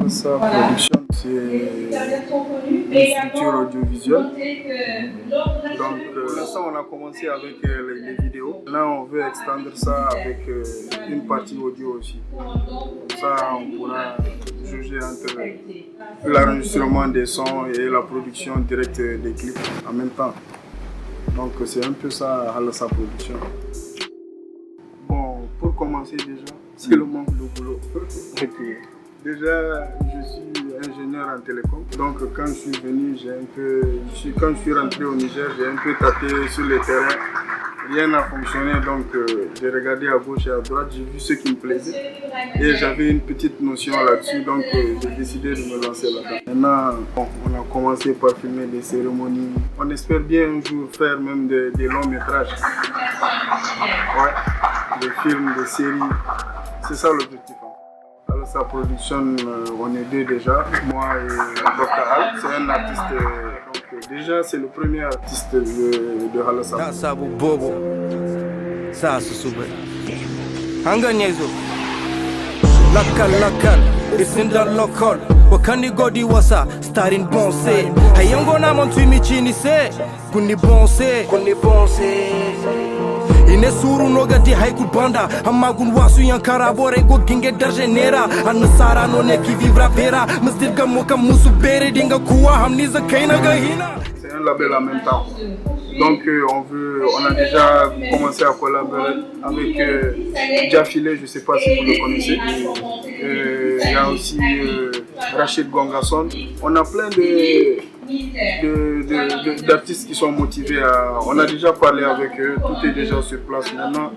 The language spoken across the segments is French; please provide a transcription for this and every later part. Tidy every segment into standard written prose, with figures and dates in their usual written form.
Sa production, c'est une structure audiovisuelle. Donc, pour l'instant, on a commencé avec les vidéos. Là, on veut extendre ça avec une partie audio aussi. Comme ça, on pourra juger entre l'enregistrement des sons et la production directe des clips en même temps. Donc, c'est un peu ça, sa production. Bon, pour commencer déjà, c'est le manque de boulot. Déjà, je suis ingénieur en télécom. Donc, quand je suis venu, quand je suis rentré au Niger, j'ai un peu tâté sur le terrain. Rien n'a fonctionné, donc j'ai regardé à gauche et à droite, j'ai vu ce qui me plaisait. Et j'avais une petite notion là-dessus, donc j'ai décidé de me lancer là-dedans. Maintenant, bon, on a commencé par filmer des cérémonies. On espère bien un jour faire même des longs métrages. Ouais, des films, des séries. C'est ça l'objectif. Alors sa production, on est deux déjà, moi et Dr Al, c'est un artiste, donc déjà c'est le premier artiste de Halassa. Ça bobo, ça se souvient. Hanganyezo, lakal, it's in the local. Wakani godi wasa, starting bonse. Hayango na montu michini se, kuni bonse. Ine suru nogati haiku banda Amagun wasu yankara bore go ginge darjenera Anasara no ne qui vivra vera Mstir gamoka musu bere dinga kuwa hamniza kaina gahina. C'est un label en même temps. Donc on a déjà commencé à collaborer avec Diafile, je ne sais pas si vous le connaissez. Il y a aussi Rachid Gongasson. On a plein d'artistes qui sont motivés on a déjà parlé avec eux, tout est déjà sur place. Maintenant,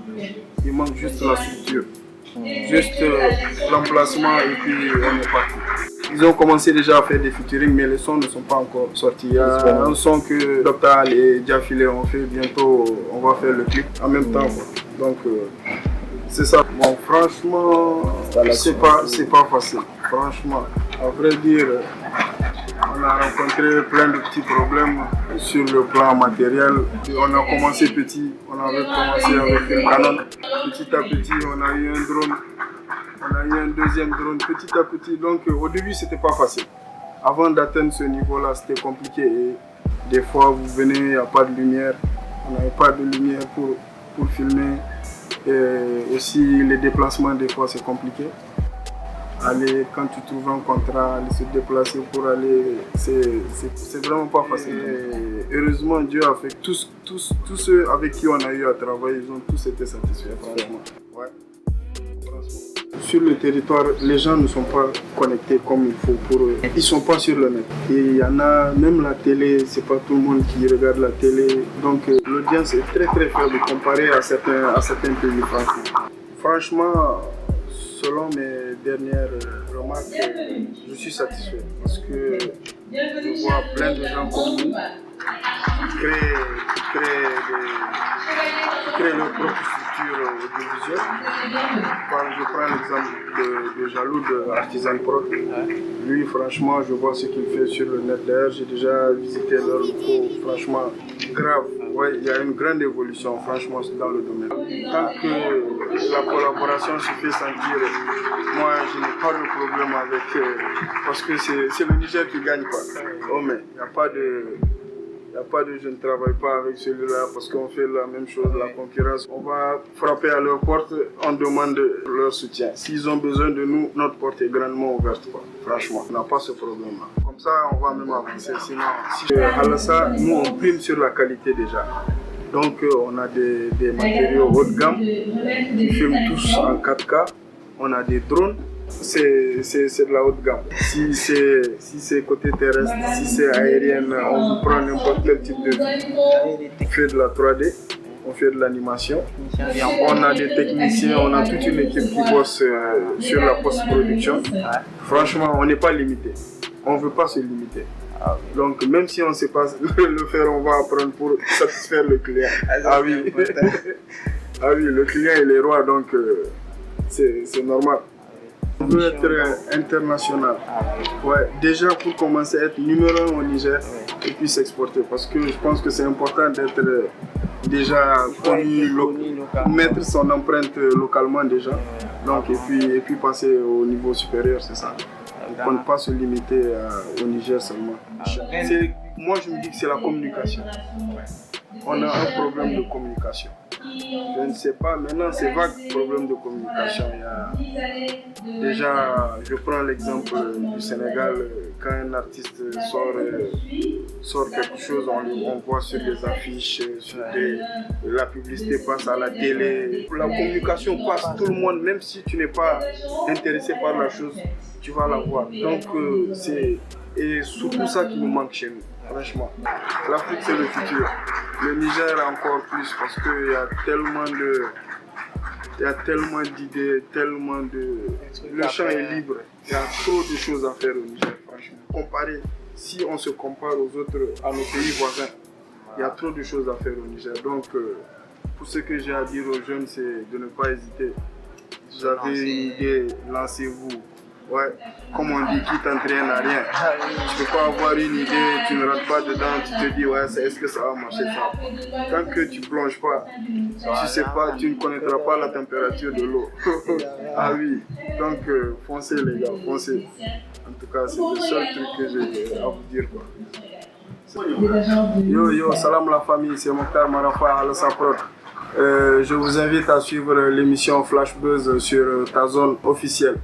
il manque juste la structure, juste l'emplacement et puis on est parti. Ils ont commencé déjà à faire des featuring, mais les sons ne sont pas encore sortis. Il y a un son que Dr Al et Diafile ont fait, bientôt on va faire le clip en même temps. Donc c'est ça. Bon, franchement, c'est pas facile. Franchement, à vrai dire, on a rencontré plein de petits problèmes sur le plan matériel. On a commencé petit, on avait commencé avec une Canon. Petit à petit, on a eu un drone, on a eu un deuxième drone, petit à petit. Donc au début, c'était pas facile. Avant d'atteindre ce niveau-là, c'était compliqué. Et des fois, vous venez, il n'y a pas de lumière. On n'avait pas de lumière pour filmer. Et aussi, les déplacements, des fois, c'est compliqué. Aller, quand tu trouves un contrat, aller se déplacer pour aller, c'est vraiment pas facile. Et heureusement, Dieu a fait que tous ceux avec qui on a eu à travailler, ils ont tous été satisfaits, franchement. Ouais. Sur le territoire, les gens ne sont pas connectés comme il faut pour eux. Ils ne sont pas sur le net. Et il y en a, même la télé, c'est pas tout le monde qui regarde la télé. Donc l'audience est très très faible comparée à certains pays, franchement. Franchement, selon mes dernières remarques, je suis satisfait parce que je vois plein de gens comme nous qui créent leur propre structure audiovisuelle. Je prends l'exemple de Jaloud, de Artisan Prod. Lui, franchement, je vois ce qu'il fait sur le net. D'ailleurs, j'ai déjà visité leur locaux, franchement, grave. Ouais, il y a une grande évolution, franchement, dans le domaine. Tant que la collaboration se fait sentir, moi, je n'ai pas de problème avec parce que c'est le Niger qui gagne, quoi. Oh, mais il n'y a pas de je ne travaille pas avec celui-là parce qu'on fait la même chose, la concurrence. On va frapper à leur porte, on demande leur soutien. S'ils ont besoin de nous, notre porte est grandement ouverte, quoi. Franchement, on n'a pas ce problème-là. Comme ça, on va même avancer. Sinon, à Halassa, nous, on prime sur la qualité déjà. Donc, on a des matériaux haut de gamme qui filment tous en 4K. On a des drones. C'est de la haute gamme. Si c'est côté terrestre, si c'est aérien, on prend n'importe quel type de vie. On fait de la 3D, on fait de l'animation. On a des techniciens, on a toute une équipe qui bosse sur la post-production. Franchement, on n'est pas limité. On ne veut pas se limiter. Donc même si on ne sait pas le faire, on va apprendre pour satisfaire le client. Ah oui, ah oui, le client il est roi, donc c'est normal. On veut être international. Ouais, déjà pour commencer à être numéro 1 au Niger et puis s'exporter. Parce que je pense que c'est important d'être déjà connu, mettre son empreinte localement déjà. Donc, et puis passer au niveau supérieur, c'est ça. pour ne pas se limiter au Niger seulement. Moi, je me dis que c'est la communication. On a un problème de communication. Je ne sais pas, maintenant c'est vague problème de communication. Déjà, je prends l'exemple du Sénégal, quand un artiste sort quelque chose, on voit sur des affiches, la publicité passe à la télé. La communication passe, tout le monde, même si tu n'es pas intéressé par la chose, tu vas la voir. Donc c'est surtout ça qui nous manque chez nous. Franchement, l'Afrique c'est le futur. Le Niger encore plus parce qu'il y a tellement d'idées, tellement de... Le champ est libre. Il y a trop de choses à faire au Niger, franchement. Si on se compare aux autres, à nos pays voisins, il y a trop de choses à faire au Niger. Donc, pour ce que j'ai à dire aux jeunes, c'est de ne pas hésiter. Si vous avez une idée, lancez-vous. Ouais, comme on dit, qui t'entraîne à rien. Tu peux pas avoir une idée, tu ne rentres pas dedans, tu te dis, ouais, est-ce que ça va marcher ça? Tant que tu plonges pas, tu sais pas, tu ne connaîtras pas la température de l'eau. Ah oui, donc foncez les gars, foncez. En tout cas, c'est le seul truc que j'ai à vous dire, quoi. Yo, salam la famille, c'est Mokhtar Marafa Alassa Prod. Je vous invite à suivre l'émission Flash Buzz sur ta zone officielle.